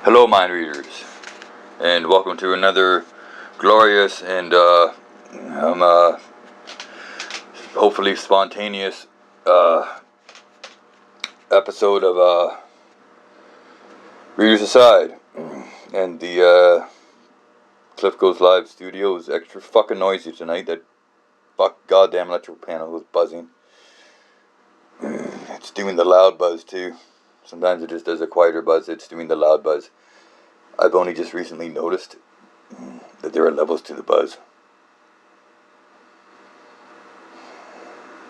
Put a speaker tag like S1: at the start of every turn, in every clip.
S1: Hello, mind readers, and welcome to another glorious and hopefully spontaneous episode of Readers Aside. And the Cliff Goes Live studio is extra fucking noisy tonight. That goddamn electrical panel was buzzing. It's doing the loud buzz too. Sometimes it just does a quieter buzz. It's doing the loud buzz. I've only just recently noticed that there are levels to the buzz,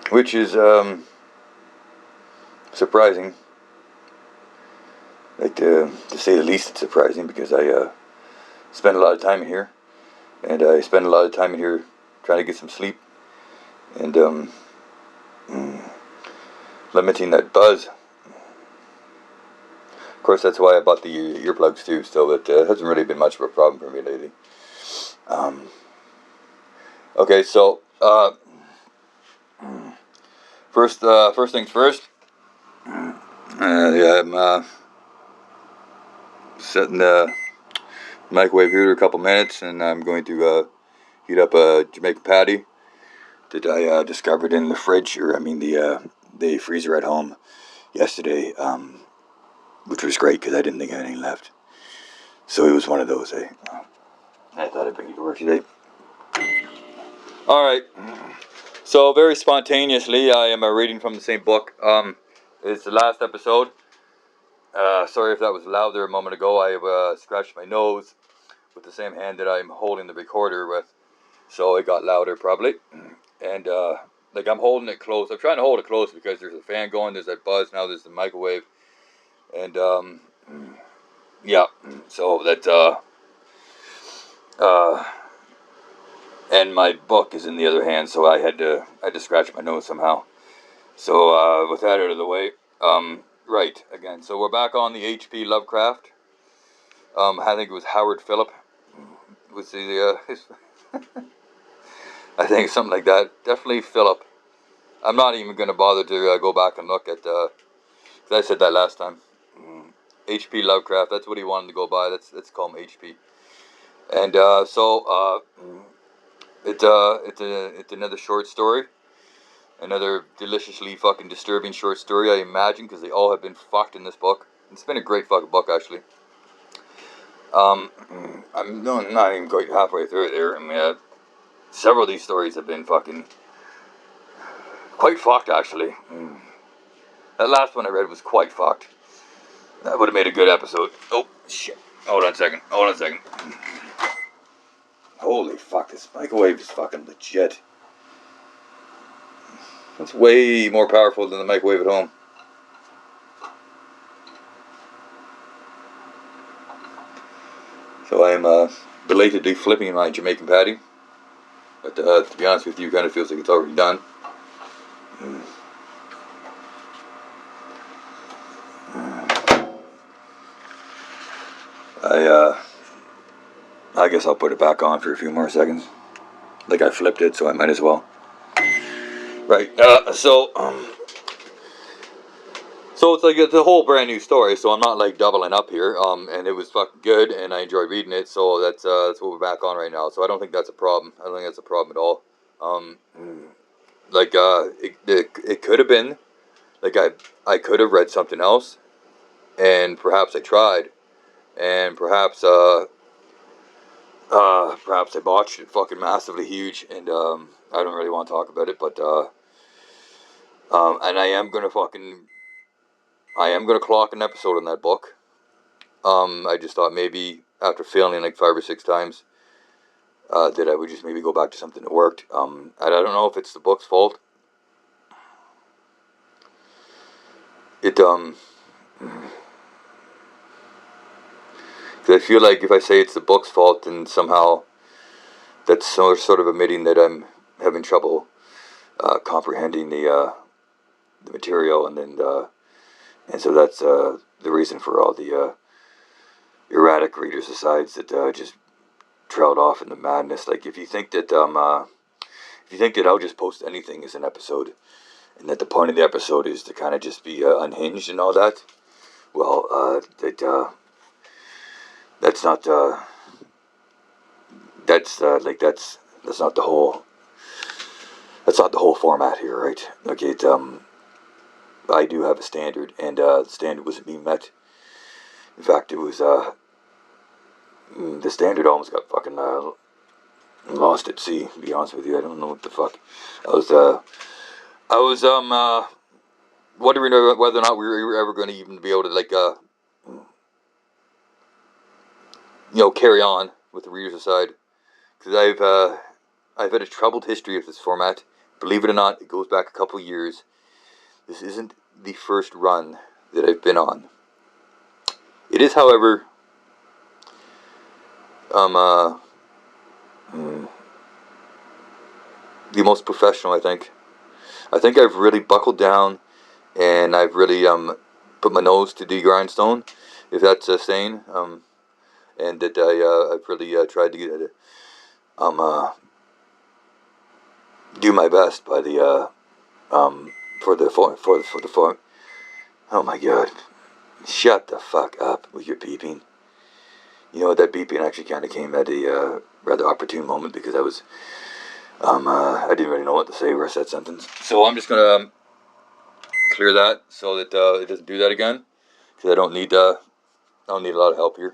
S1: which is surprising. Like to say the least, it's surprising because I spend a lot of time in here, and I spend a lot of time in here trying to get some sleep, and limiting that buzz. Of course, that's why I bought the earplugs too. So it hasn't really been much of a problem for me lately. Okay, so first things first. I'm setting the microwave here a couple minutes, and I'm going to heat up a Jamaican patty that I discovered in the fridge, or I mean the freezer at home yesterday, which was great because I didn't think I had any left. So it was one of those. I thought I'd bring it to work today. All right. So very spontaneously, I am reading from the same book. It's the last episode. Sorry if that was loud there a moment ago. I scratched my nose with the same hand that I'm holding the recorder with, so it got louder probably. And like I'm holding it close. I'm trying to hold it close because there's a fan going. There's that buzz now. There's the microwave, and yeah. So that and my book is in the other hand, so I had to scratch my nose somehow. So with that out of the way, right again. So we're back on the H.P. Lovecraft. I think it was Howard Phillip. Was the I think something like that. Definitely Phillip. I'm not even going to bother to go back and look at. Cause I said that last time. H.P. Lovecraft. That's what he wanted to go by. Let's call him H.P. And it's another short story. Another deliciously fucking disturbing short story, I imagine, because they all have been fucked in this book. It's been a great fucking book, actually. I'm not even quite halfway through it there. I mean, several of these stories have been fucking quite fucked, actually. That last one I read was quite fucked. That would have made a good episode. Oh, shit. Hold on a second. Holy fuck, this microwave is fucking legit. It's way more powerful than the microwave at home. So I am belatedly flipping my Jamaican patty. But to be honest with you, it kind of feels like it's already done. I guess I'll put it back on for a few more seconds. Like I flipped it, so I might as well. Right. So it's like it's a whole brand new story. So I'm not like doubling up here. And it was fucking good, and I enjoy reading it. So that's what we're back on right now. So I don't think that's a problem. I don't think that's a problem at all. It could have been like I could have read something else, and perhaps I tried, and perhaps I botched it fucking massively huge, and I don't really want to talk about it, but and I am gonna clock an episode on that book. I just thought maybe after failing like 5 or 6 times, that I would just maybe go back to something that worked. And I don't know if it's the book's fault. Cause I feel like if I say it's the book's fault, then somehow that's sort of admitting that I'm having trouble comprehending the material, and then and so that's the reason for all the erratic readers asides that just trailed off into madness. Like if you think that I'll just post anything as an episode, and that the point of the episode is to kind of just be unhinged and all that, well, that's not that's not the whole format here, right? Okay, I do have a standard, and the standard wasn't being met. In fact, it was the standard almost got fucking lost at sea. To be honest with you, I don't know what the fuck. I was wondering whether or not we were ever going to even be able to carry on with the Readers Aside, because I've had a troubled history of this format. Believe it or not, it goes back a couple years. This isn't the first run that I've been on. It is, however, the most professional, I think. I think I've really buckled down, and I've really put my nose to the grindstone, if that's a saying. And that I've really tried to get do my best by the for the form. Oh my god! Shut the fuck up with your beeping. You know what? That beeping actually kind of came at a rather opportune moment, because I didn't really know what to say the rest of that sentence. So I'm just gonna clear that so that it doesn't do that again, because I don't need a lot of help here.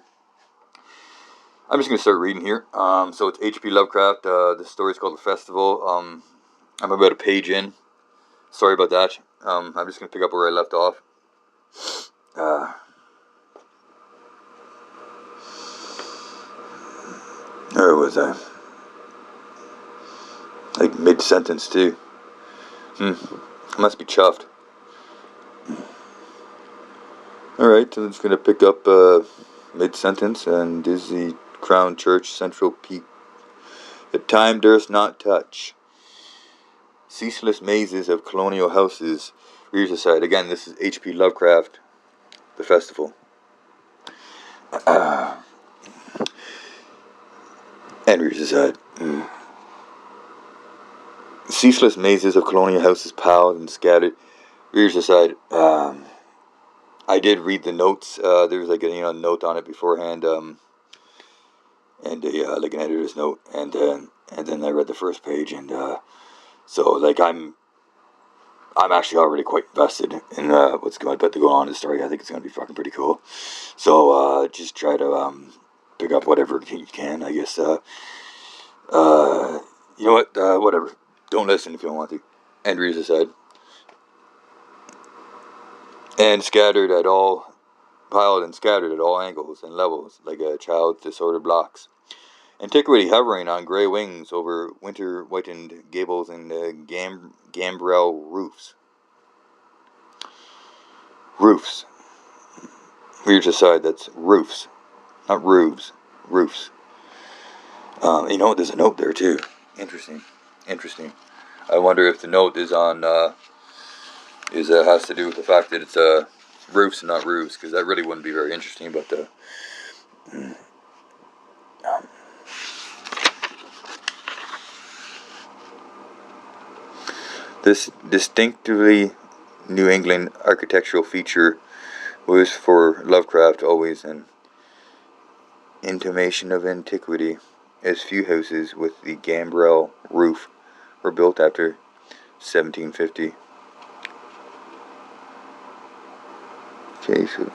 S1: I'm just gonna start reading here. So it's H.P. Lovecraft. The story is called The Festival. I'm about a page in. Sorry about that. I'm just gonna pick up where I left off. Where was I? Like mid-sentence too. I must be chuffed. Alright, so I'm just gonna pick up mid-sentence, and this is the Crown Church Central Peak. The time durst not touch. Ceaseless mazes of colonial houses. Readers Aside. Again, this is H.P. Lovecraft, The Festival. And Readers Aside. Ceaseless mazes of colonial houses piled and scattered. Readers Aside. I did read the notes. There was like a note on it beforehand, and like an editor's note, and then I read the first page, and so like I'm actually already quite invested in what's about to go on in the story. I think it's gonna be fucking pretty cool. So just try to pick up whatever you can, I guess. You know what? Whatever. Don't listen if you don't want to. And Readers Aside. And piled and scattered at all angles and levels, like a child's disordered blocks. Antiquity hovering on grey wings over winter-whitened gables and gambrel roofs. Roofs. Readers Aside, that's roofs. Not roofs. Roofs. You know what? There's a note there, too. Interesting. I wonder if the note is on, has to do with the fact that it's roofs and not roofs, because that really wouldn't be very interesting, but this distinctively New England architectural feature was for Lovecraft always an intimation of antiquity, as few houses with the gambrel roof were built after 1750. Okay, so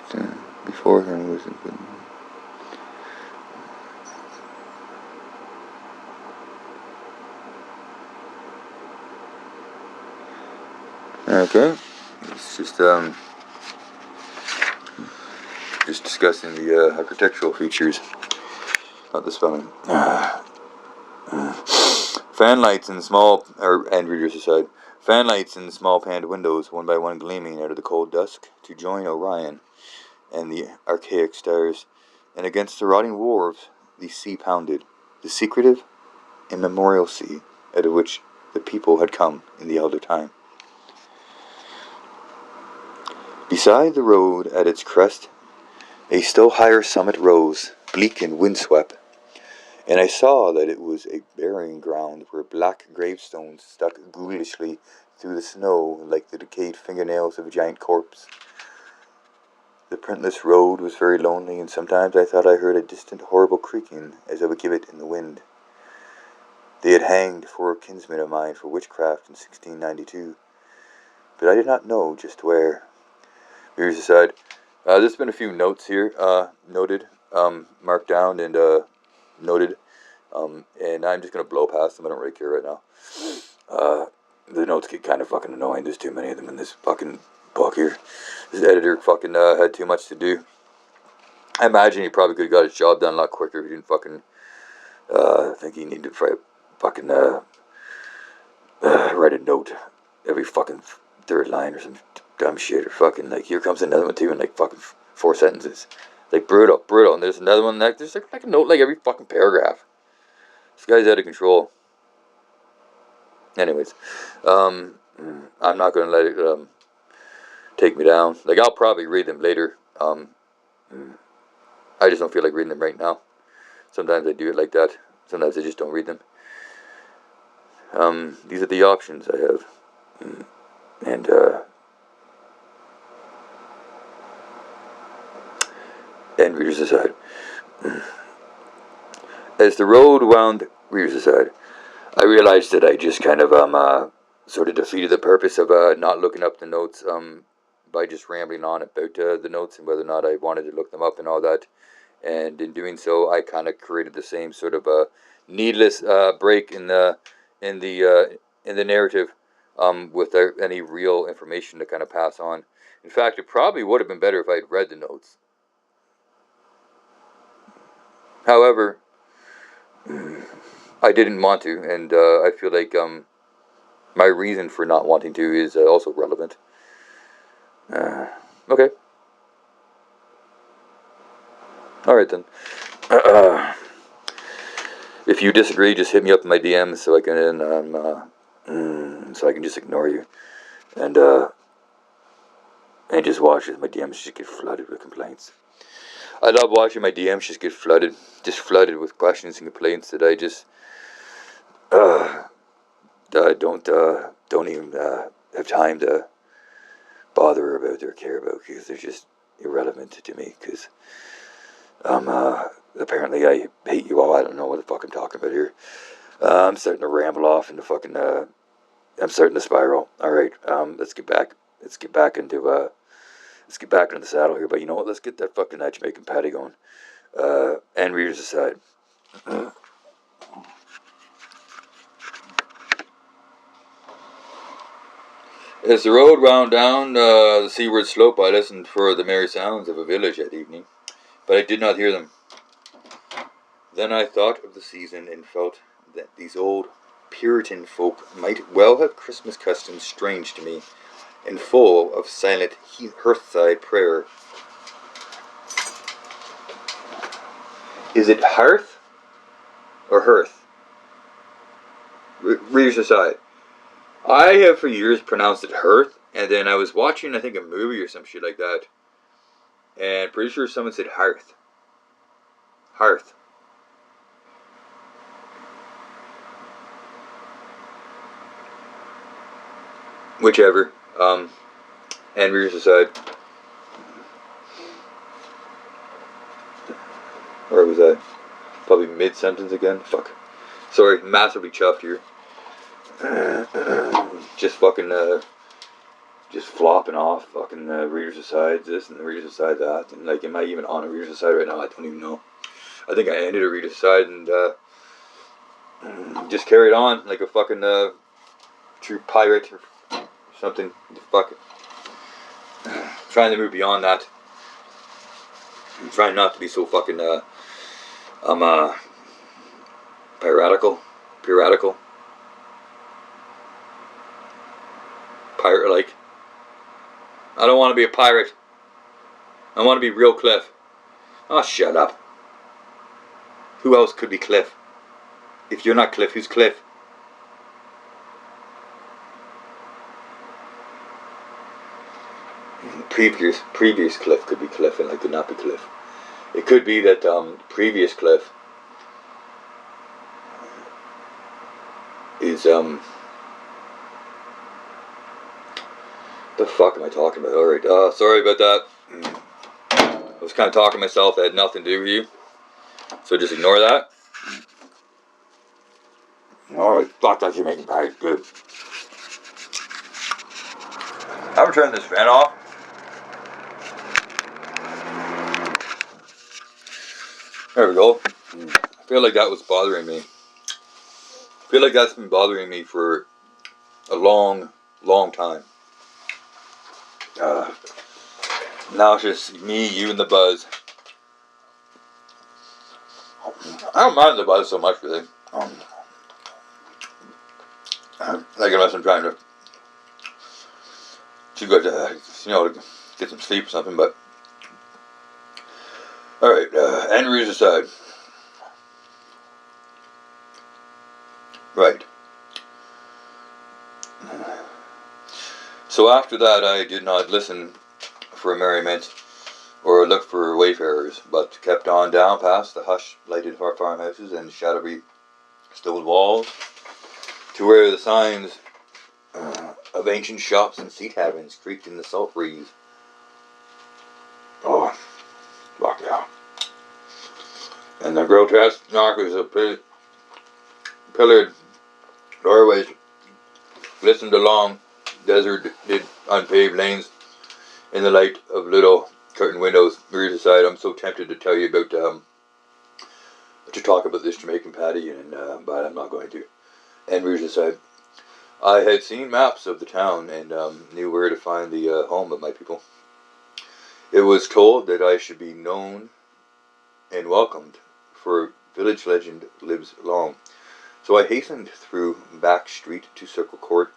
S1: before him was okay. It's just discussing the architectural features, not the spelling. Fan lights in Readers Aside. Fan lights in small paned windows, one by one gleaming out of the cold dusk, to join Orion and the archaic stars, and against the rotting wharves the sea pounded, the secretive, immemorial sea, out of which the people had come in the elder time. Beside the road at its crest, a still higher summit rose, bleak and windswept, and I saw that it was a burying ground where black gravestones stuck ghoulishly through the snow like the decayed fingernails of a giant corpse. The printless road was very lonely, and sometimes I thought I heard a distant horrible creaking as I would give it in the wind. They had hanged 4 kinsmen of mine for witchcraft in 1692, but I did not know just where. Here's aside. There's been a few notes here, noted, marked down, and noted, and I'm just gonna blow past them. I don't really care right now. The notes get kind of fucking annoying. There's too many of them in this fucking book here. This editor fucking had too much to do. I imagine he probably could have got his job done a lot quicker if he didn't fucking think he needed to fucking write a note every fucking third line or some dumb shit, or fucking like here comes another one too in like fucking 4 sentences. Like brutal, and there's another one like there's like a note like every fucking paragraph. This guy's out of control. Anyways, I'm not gonna let it take me down. Like I'll probably read them later. I just don't feel like reading them right now. Sometimes I do it like that. Sometimes I just don't read them. These are the options I have, and readers aside. As the road wound, readers aside, I realized that I just kind of sort of defeated the purpose of not looking up the notes by just rambling on about the notes and whether or not I wanted to look them up and all that. And in doing so, I kind of created the same sort of needless break in the narrative without any real information to kind of pass on. In fact, it probably would have been better if I had read the notes. However, I didn't want to, and I feel like my reason for not wanting to is also relevant. Okay. Alright then. If you disagree, just hit me up in my DMs so I can just ignore you. And just watch as my DMs just get flooded with complaints. I love watching my DMs just get flooded with questions and complaints that I just don't even have time to bother about or care about, because they're just irrelevant to me, because apparently I hate you all. I don't know what the fuck I'm talking about here. I'm starting to ramble off into fucking I'm starting to spiral. Alright, let's get back into the saddle here. But you know what, let's get that fucking Jamaican patty going. And readers aside. As the road wound down the seaward slope, I listened for the merry sounds of a village that evening, but I did not hear them. Then I thought of the season and felt that these old Puritan folk might well have Christmas customs strange to me, and full of silent hearthside prayer. Is it hearth or hearth? Readers aside. I have for years pronounced it hearth, and then I was watching, I think, a movie or some shit like that, and pretty sure someone said hearth. Hearth. Whichever. And readers aside. Or was I probably mid-sentence again? Fuck. Sorry, massively chuffed here. Just fucking, just flopping off fucking readers aside this and the readers aside that. And like, am I even on a readers aside right now? I don't even know. I think I ended a readers aside and just carried on like a fucking true pirate or something. Fuck it. Trying to move beyond that. I'm trying not to be so fucking piratical. Pirate-like. I don't want to be a pirate. I want to be real Cliff. Oh, shut up. Who else could be Cliff? If you're not Cliff, who's Cliff? Previous Cliff could be Cliff, and I could not be Cliff. It could be that previous Cliff is the fuck am I talking about? Alright, sorry about that. was kind of talking to myself that had nothing to do with you. So just ignore that. Oh, fuck that Jamaican pie is good. I'm gonna turn this fan off. There we go. I feel like that was bothering me. I feel like that's been bothering me for a long, long time. Now it's just me, you, and the buzz. I don't mind the buzz so much, really. Like unless I'm trying to go to, to get some sleep or something. But all right, Andrews aside. Right. So after that, I did not listen for merriment or look for wayfarers, but kept on down past the hush-lighted farmhouses and shadowy stone walls to where the signs of ancient shops and sea taverns creaked in the salt breeze. Oh, fuck yeah. And the grotesque knockers of pillared doorways glistened along desert unpaved lanes in the light of little curtain windows. Rears aside, I'm so tempted to tell you about to talk about this Jamaican patty, but I'm not going to. And rears aside, I had seen maps of the town and knew where to find the home of my people. It was told that I should be known and welcomed, for village legend lives long. So I hastened through back street to Circle Court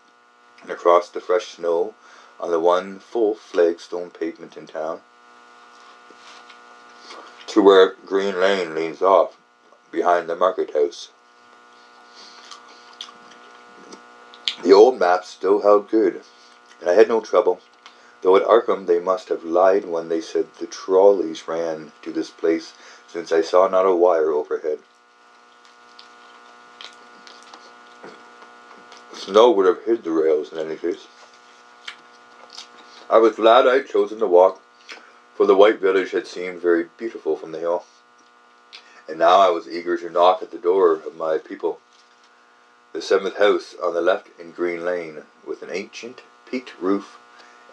S1: and across the fresh snow on the one full flagstone pavement in town to where Green Lane leans off behind the market house. The old maps still held good, and I had no trouble, though at Arkham they must have lied when they said the trolleys ran to this place, since I saw not a wire overhead. Snow would have hid the rails in any case. I was glad I had chosen to walk, for the white village had seemed very beautiful from the hill, and now I was eager to knock at the door of my people. The 7th house on the left in Green Lane, with an ancient peaked roof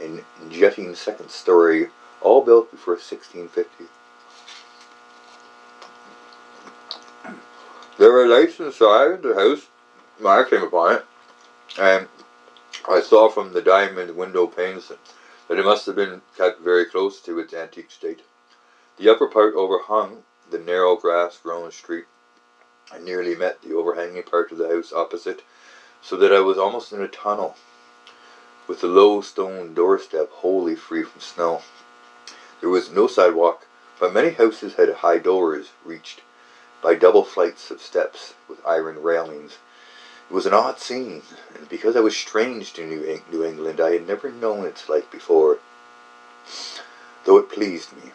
S1: and jetting second story, all built before 1650. There were lights inside the house when I came upon it, and I saw from the diamond window panes that it must have been kept very close to its antique state. The upper part overhung the narrow grass-grown street. I nearly met the overhanging part of the house opposite, so that I was almost in a tunnel, with the low stone doorstep wholly free from snow. There was no sidewalk, but many houses had high doors reached by double flights of steps with iron railings. It was an odd scene, and because I was strange to New England, I had never known its like before, though it pleased me,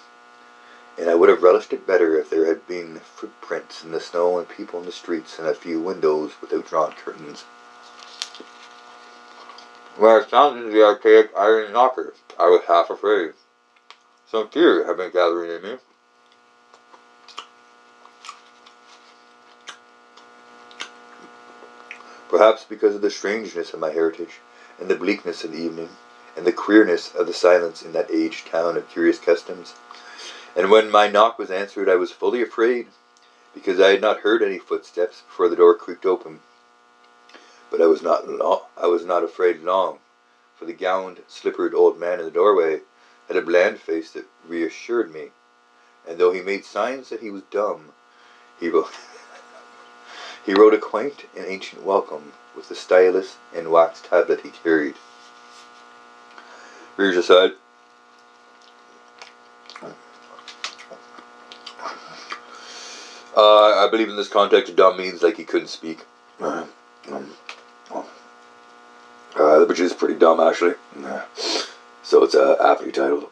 S1: and I would have relished it better if there had been footprints in the snow and people in the streets and a few windows without drawn curtains. When I sounded the archaic iron knocker, I was half afraid. Some fear had been gathering in me. Perhaps because of the strangeness of my heritage, and the bleakness of the evening, and the queerness of the silence in that aged town of curious customs. And when my knock was answered, I was fully afraid, because I had not heard any footsteps before the door creaked open. But I was not afraid long, for the gowned, slippered old man in the doorway had a bland face that reassured me, and though he made signs that he was dumb, he wrote a quaint and ancient welcome with the stylus and wax tablet he carried. Rears aside. I believe in this context, dumb means like he couldn't speak. Which is pretty dumb, actually. So it's aptly titled.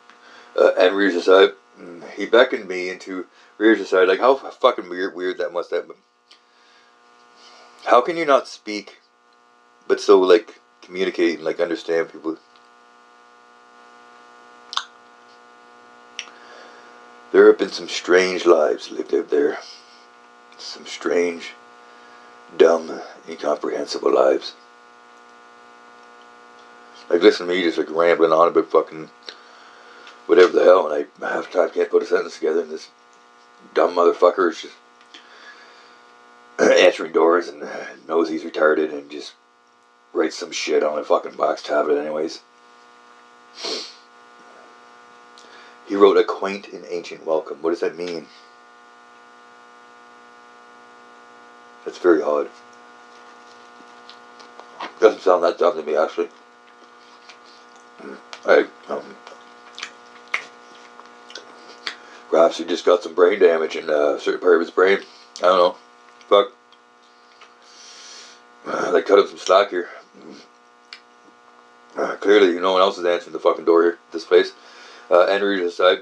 S1: And rears aside. He beckoned me into rears aside. Like, how fucking weird that must have been. How can you not speak, but so, like, communicate and, like, understand people? There have been some strange lives lived out there. Some strange, dumb, incomprehensible lives. Like, listen to me just like rambling on about fucking whatever the hell, and I half the time can't put a sentence together, and this dumb motherfucker is just answering doors and knows he's retarded and just writes some shit on a fucking box tablet anyways. He wrote a quaint and ancient welcome. What does that mean? That's very odd. Doesn't sound that dumb to me, actually. Perhaps he just got some brain damage in a certain part of his brain. I don't know. Fuck. They cut him some slack here. Clearly, no one else is answering the fucking door here. This place. Henry aside,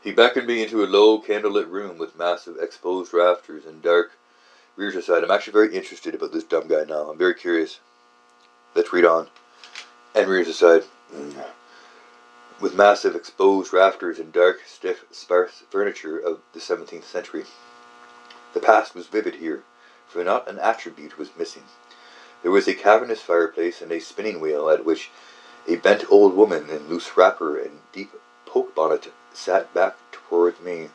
S1: he beckoned me into a low, candlelit room with massive exposed rafters and dark. Rears aside, I'm actually very interested about this dumb guy now. I'm very curious. Let's read on. Henry aside. With massive exposed rafters and dark, stiff, sparse furniture of the 17th century. The past was vivid here, for not an attribute was missing. There was a cavernous fireplace and a spinning wheel at which a bent old woman in loose wrapper and deep poke bonnet sat back toward me.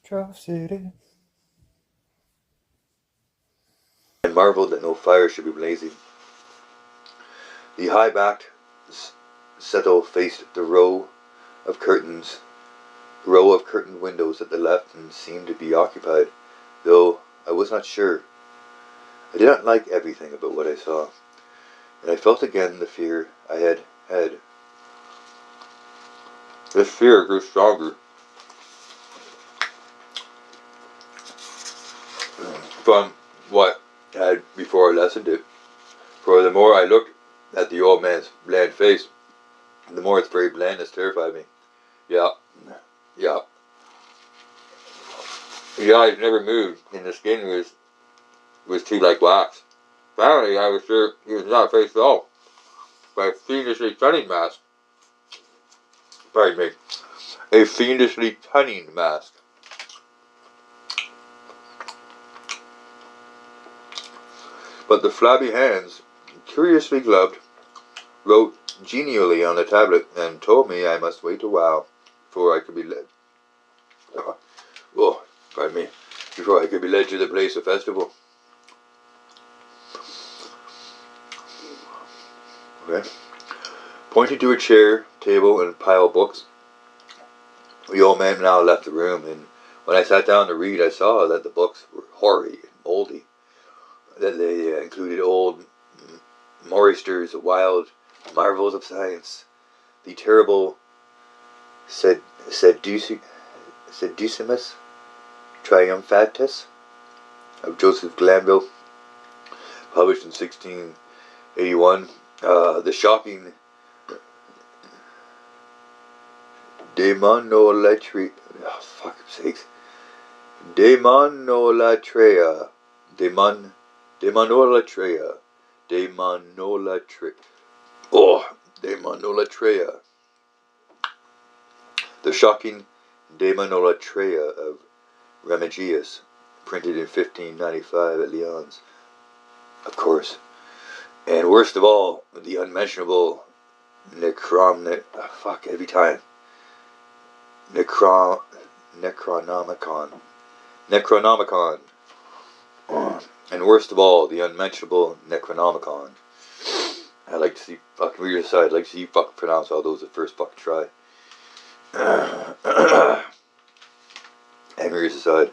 S1: Trough City. I marveled that no fire should be blazing. The high-backed settle faced the row of curtained windows at the left and seemed to be occupied, though I was not sure. I did not like everything about what I saw, and I felt again the fear I had had. This fear grew stronger from what I had before I lessened it, for the more I looked at the old man's bland face, the more its very blandness terrified me. Yeah. The eyes never moved, and the skin was too like wax. Finally, I was sure he was not faced at all by a fiendishly cunning mask. Pardon me. A fiendishly cunning mask. But the flabby hands, curiously gloved, wrote genially on the tablet and told me I must wait a while before I could be led. Pardon me. Before I could be led to the place of festival. Okay. Pointing to a chair, table, and pile of books, the old man now left the room, and when I sat down to read, I saw that the books were hoary and moldy, that they included old Morrister's Wild Marvels of Science, the terrible Seducimus Triumphatus of Joseph Glanville, published in 1681, the shocking Demonolatria, oh, fuck's sakes, Demonolatria, Demonolatria, the shocking Demonolatria of Remigius, printed in 1595 at Lyons, of course. And worst of all, the unmentionable Necronomicon. And worst of all, the unmentionable Necronomicon. I like to see fucking read aside. I'd like to see you fucking pronounce all those at first fucking try. And readers aside.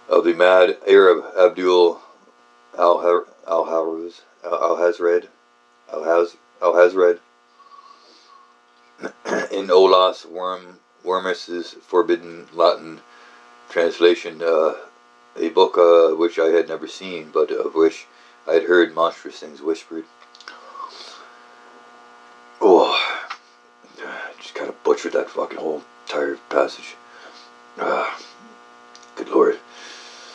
S1: Of the mad Arab Abdul Alhazred in Olaus Wormus's forbidden Latin translation, a book which I had never seen, but of which I had heard monstrous things whispered. Oh, just gotta that fucking whole entire passage. Good lord.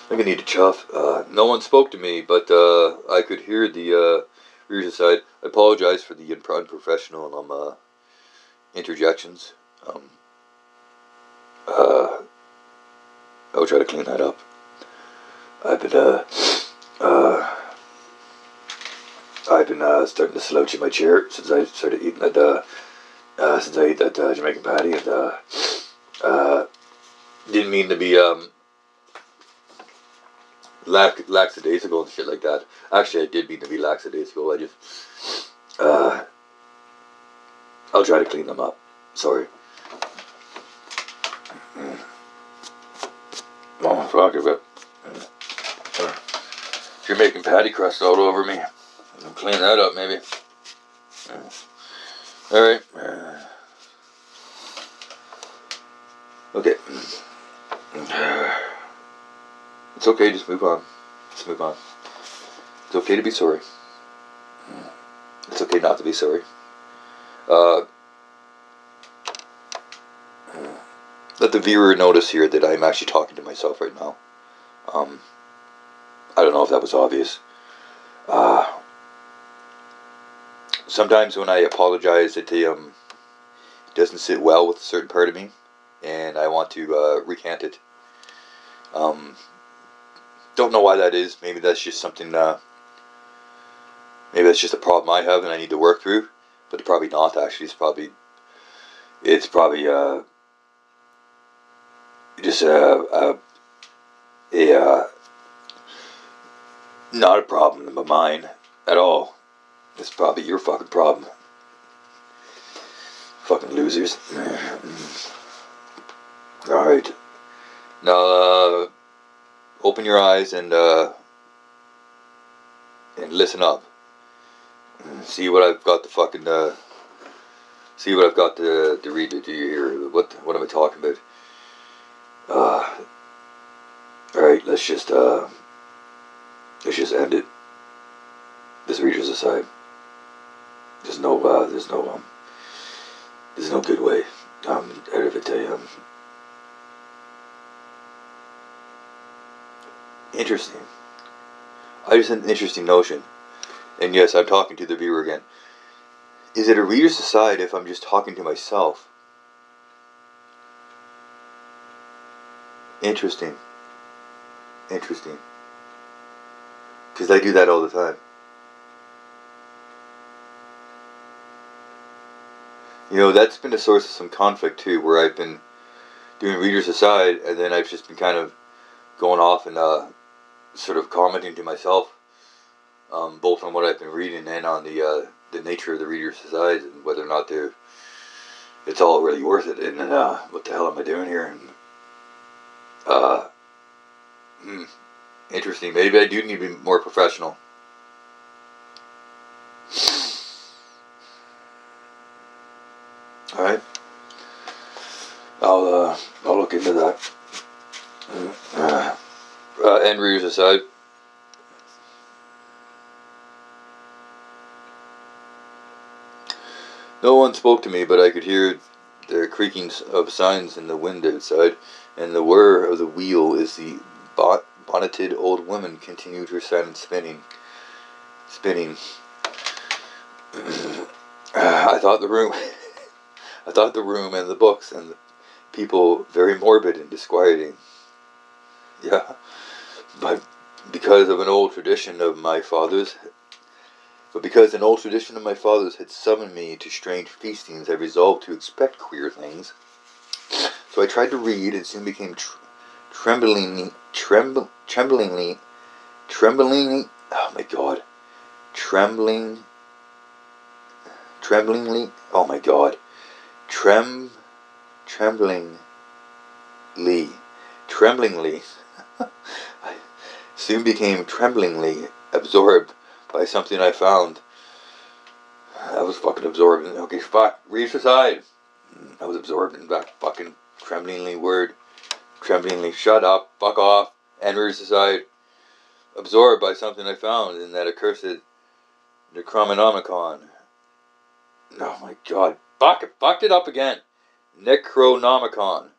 S1: I'm gonna need to chuff. No one spoke to me, but I could hear the reader's side. I apologize for the unprofessional interjections. I'll try to clean that up. I've been starting to slouch in my chair since I started eating that. Since I ate that Jamaican patty, and didn't mean to be lackadaisical and shit like that. Actually, I did mean to be lackadaisical. I just I'll try to clean them up. Sorry. Oh fuck it. Jamaican patty crust all over me. I'll clean that up maybe. Alright. Okay. It's okay, just move on. Just move on. It's okay to be sorry. It's okay not to be sorry. Let the viewer notice here that I'm actually talking to myself right now. I don't know if that was obvious. Sometimes when I apologize, it doesn't sit well with a certain part of me, and I want to recant it. Don't know why that is. Maybe that's just something. Maybe that's just a problem I have and I need to work through. But probably not. Actually, it's probably just not a problem of mine at all. It's probably your fucking problem. Fucking losers. Alright. Now, open your eyes and listen up. See what I've got to fucking, see what I've got to read to you here. What am I talking about? Alright, let's just end it. This reader's aside. There's no good way out of it. Interesting. I just had an interesting notion. And yes, I'm talking to the viewer again. Is it a reader's aside if I'm just talking to myself? Interesting. Interesting. Because I do that all the time. You know, that's been a source of some conflict too, where I've been doing readers aside, and then I've just been kind of going off and sort of commenting to myself, both on what I've been reading and on the nature of the readers aside, and whether or not it's all really worth it, and what the hell am I doing here? And interesting. Maybe I do need to be more professional. Alright. I'll look into that. And readers aside. No one spoke to me, but I could hear the creaking of signs in the wind outside, and the whir of the wheel as the bonneted old woman continued her silent spinning. I thought the room and the books and the people very morbid and disquieting. Yeah, but because an old tradition of my father's had summoned me to strange feastings, I resolved to expect queer things. So I tried to read and soon became tremblingly, oh my god, tremblingly, oh my god, tremblingly, I soon became tremblingly absorbed by something I found. I was fucking absorbing. Okay, fuck, reach aside. I was absorbed in that fucking tremblingly word. Tremblingly, shut up, fuck off, and reach aside. Absorbed by something I found in that accursed Necronomicon. Oh my god. Fuck, it fucked it up again. Necronomicon.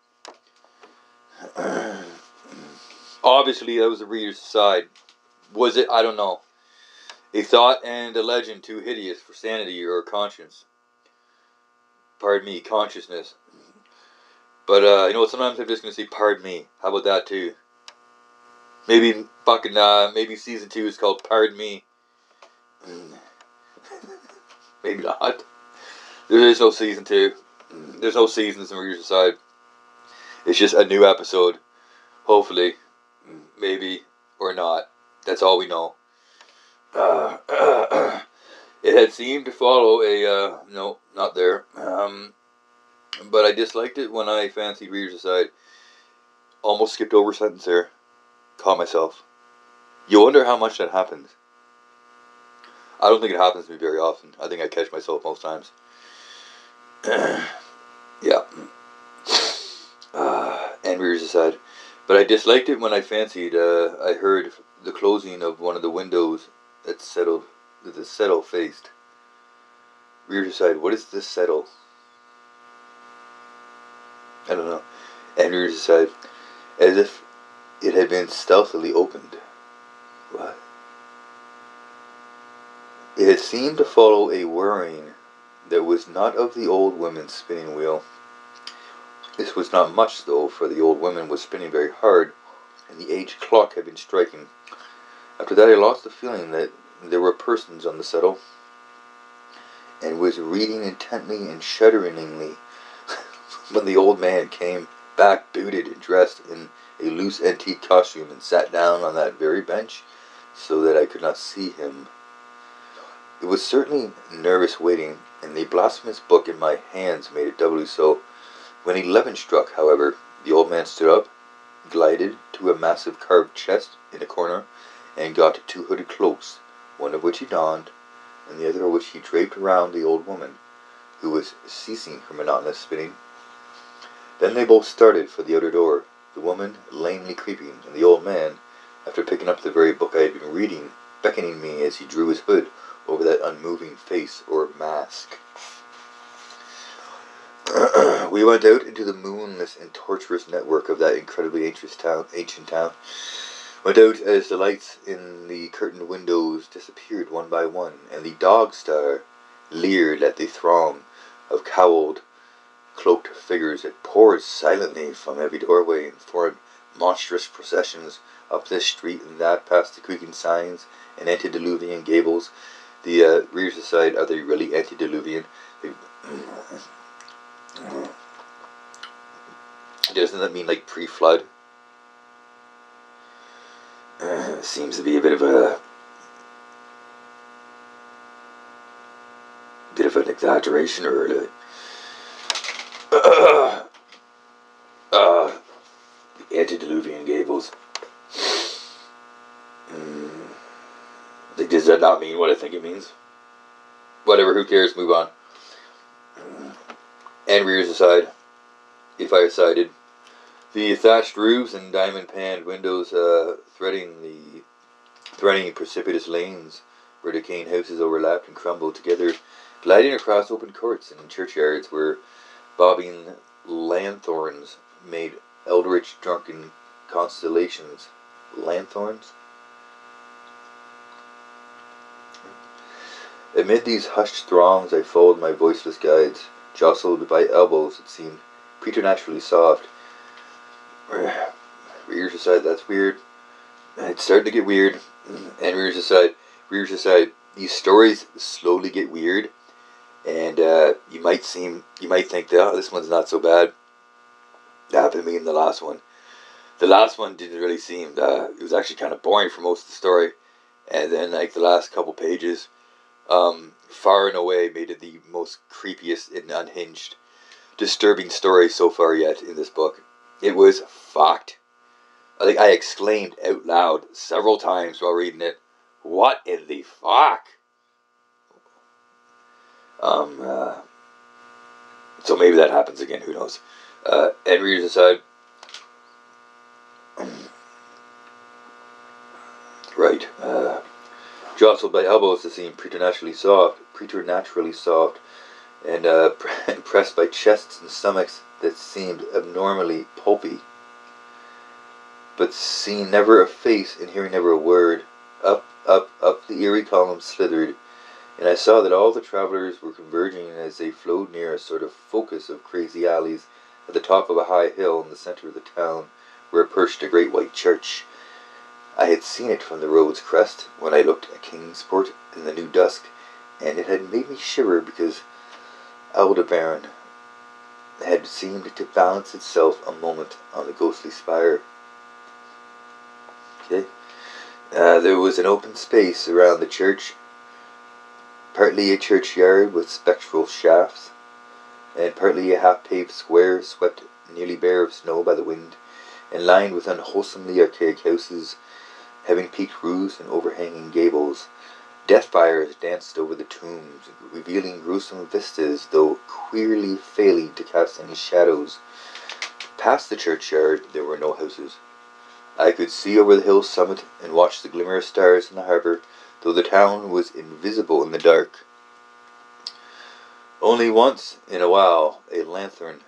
S1: Obviously, that was the reader's side. Was it? I don't know. A thought and a legend too hideous for sanity or conscience. Pardon me, consciousness. But, you know what, sometimes I'm just gonna say pardon me. How about that, too? Maybe maybe season 2 is called Pardon Me. Maybe not. There is no season 2. There's no seasons in Reader's Side. It's just a new episode. Hopefully. Maybe. Or not. That's all we know. It had seemed to follow a, no, not there. But I disliked it when I fancied Reader's Aside. Almost skipped over a sentence there. Caught myself. You wonder how much that happens. I don't think it happens to me very often. I think I catch myself most times. Yeah. And Reader's Aside. But I disliked it when I fancied, I heard the closing of one of the windows that the settle faced. Reader's Aside, what is this settle? I don't know. And Reader's Aside, as if it had been stealthily opened. What? It had seemed to follow a whirring that was not of the old woman's spinning wheel. This was not much, though, for the old woman was spinning very hard, and the aged clock had been striking. After that I lost the feeling that there were persons on the settle, and was reading intently and shudderingly when the old man came back booted and dressed in a loose antique costume and sat down on that very bench so that I could not see him. It was certainly nervous waiting, and the blasphemous book in my hands made it doubly so. When 11 struck, however, the old man stood up, glided to a massive carved chest in a corner, and got 2 hooded cloaks, one of which he donned, and the other of which he draped around the old woman, who was ceasing her monotonous spinning. Then they both started for the outer door, the woman lamely creeping, and the old man, after picking up the very book I had been reading, beckoning me as he drew his hood over that unmoving face or mask. We went out into the moonless and tortuous network of that incredibly ancient town. Went out as the lights in the curtained windows disappeared one by one, and the dog star leered at the throng of cowled, cloaked figures that poured silently from every doorway and formed monstrous processions up this street and that, past the creaking signs and antediluvian gables. The Reader's Aside, are they really antediluvian? Doesn't that mean like pre-flood? Seems to be a bit of an exaggeration, or the antediluvian gables. Does that not mean what I think it means? Whatever, who cares, move on. And Reader's Aside, if I decided. The thatched roofs and diamond-paned windows threading precipitous lanes where decaying houses overlapped and crumbled together, gliding across open courts and churchyards where bobbing lanthorns made eldritch drunken constellations. Lanthorns? Amid these hushed throngs I followed my voiceless guides, jostled by elbows that seemed preternaturally soft. Reader's Aside, that's weird. It's starting to get weird. And Reader's Aside, these stories slowly get weird, and you might think that, oh, this one's not so bad. That happened to me in the last one. The last one didn't really seem, it was actually kind of boring for most of the story, and then like the last couple pages, far and away made it the most creepiest and unhinged, disturbing story so far yet in this book. It was fucked. I exclaimed out loud several times while reading it, "What in the fuck?" So maybe that happens again, who knows. And Reader's Aside. Right. Jostled by elbows that seemed preternaturally soft, and pressed by chests and stomachs that seemed abnormally pulpy. But seeing never a face and hearing never a word, up the eerie columns slithered, and I saw that all the travellers were converging as they flowed near a sort of focus of crazy alleys at the top of a high hill in the centre of the town, where perched a great white church. I had seen it from the road's crest when I looked at Kingsport in the new dusk, and it had made me shiver because Aldebaran had seemed to balance itself a moment on the ghostly spire. Okay. There was an open space around the church, partly a churchyard with spectral shafts, and partly a half-paved square swept nearly bare of snow by the wind, and lined with unwholesomely archaic houses, having peaked roofs and overhanging gables. Death fires danced over the tombs, revealing gruesome vistas, though queerly failing to cast any shadows. Past the churchyard there were no houses. I could see over the hill's summit and watch the glimmer of stars in the harbour, though the town was invisible in the dark. Only once in a while a lanthorn.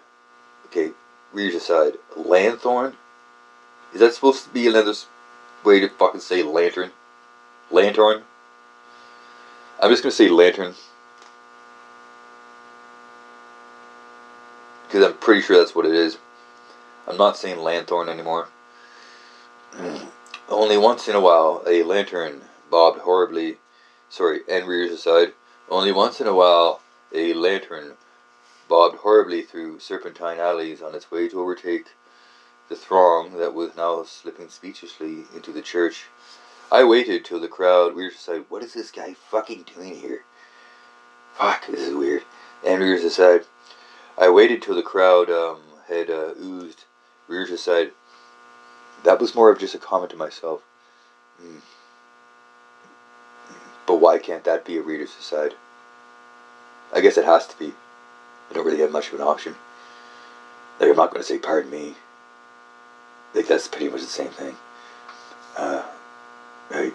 S1: Okay, read aside. Lanthorn? Is that supposed to be another way to fucking say lantern? Lanthorn? I'm just gonna say lantern, because I'm pretty sure that's what it is. I'm not saying lanthorn anymore. Only once in a while a lantern bobbed horribly. Sorry, and rears aside. Only once in a while a lantern bobbed horribly through serpentine alleys on its way to overtake the throng that was now slipping speechlessly into the church. I waited till the crowd rears aside. What is this guy fucking doing here? Fuck, this is weird. And rears aside. I waited till the crowd had oozed. Rears aside. That was more of just a comment to myself. But why can't that be a reader's aside? I guess it has to be. I don't really have much of an option. Like, I'm not going to say pardon me. Like, that's pretty much the same thing. Right.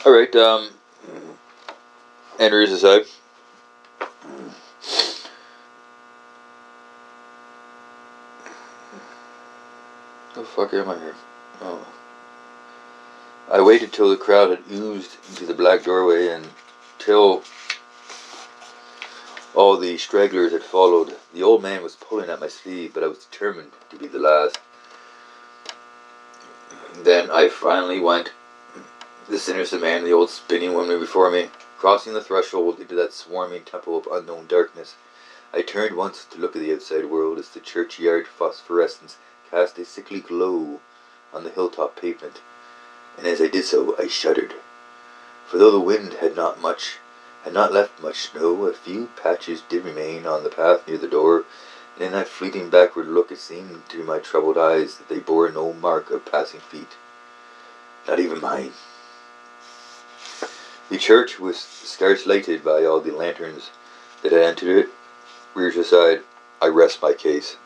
S1: Alright, and reader's aside. The fuck am I here? Oh. I waited till the crowd had oozed into the black doorway and till all the stragglers had followed. The old man was pulling at my sleeve, but I was determined to be the last. Then I finally went, the sinister man and the old spinning woman before me, crossing the threshold into that swarming temple of unknown darkness. I turned once to look at the outside world as the churchyard phosphorescence cast a sickly glow on the hilltop pavement, and as I did so I shuddered. For though the wind had not left much snow, a few patches did remain on the path near the door, and in that fleeting backward look it seemed to my troubled eyes that they bore no mark of passing feet. Not even mine. The church was scarce lighted by all the lanterns that had entered it. Rears aside, I rest my case.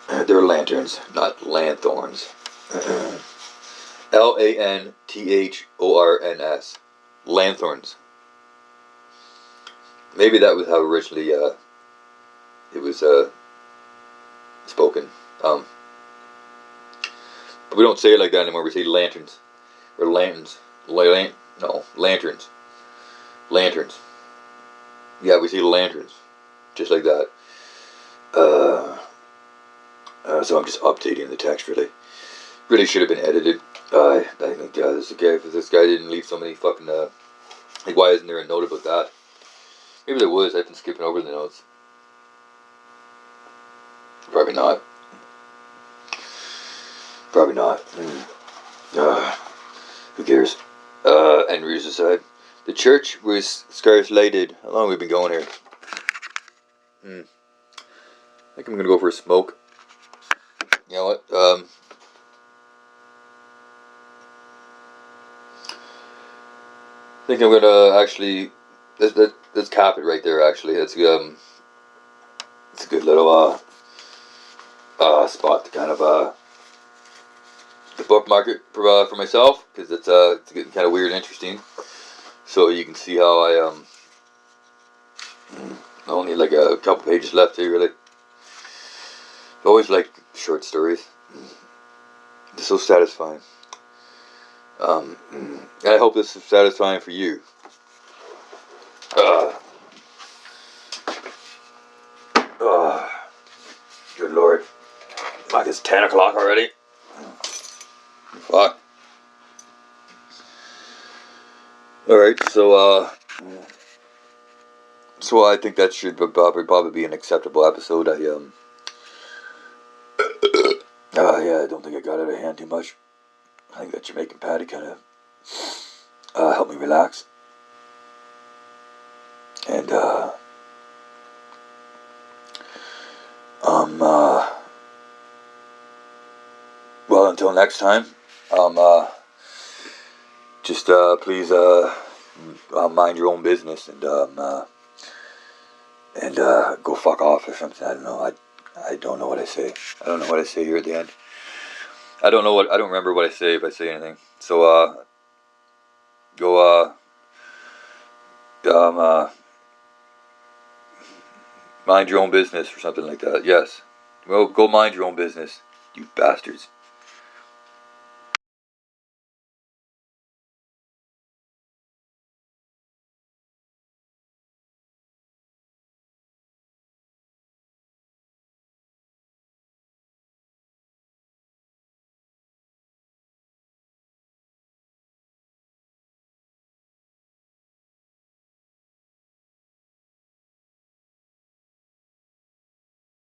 S1: They're lanterns, not lanthorns. Lanthorns. Lanthorns. Maybe that was how originally it was spoken. But we don't say it like that anymore. We say lanterns. Or lanterns. Lanterns. Lanterns. Yeah, we say lanterns. Just like that. So I'm just updating the text, really. Really should have been edited. I think this guy, if this guy didn't leave so many fucking, like, why isn't there a note about that? Maybe there was. I've been skipping over the notes. Probably not. Probably not. Who cares? And readers aside. The church was scarce lighted. How long have we been going here? I think I'm gonna go for a smoke. You know what? I think I'm gonna actually let's cap it right there. Actually, it's a good little spot to kind of the bookmark it for myself, because it's getting kind of weird and interesting. So you can see how I only like a couple pages left here. Really, I always like short stories. They're so satisfying. Um, I hope this is satisfying for you. Uh, uh, Good Lord. Fuck, it's 10 o'clock already. Fuck. Alright, so I think that should probably be an acceptable episode. Yeah, I don't think I got out of hand too much. I think that Jamaican patty kind of helped me relax. And, well, until next time, just, please, mind your own business and go fuck off or something. I don't know. I don't know what I say. I don't know what I say here at the end. I don't remember what I say if I say anything. So, go, mind your own business or something like that. Yes. Well, go mind your own business, you bastards.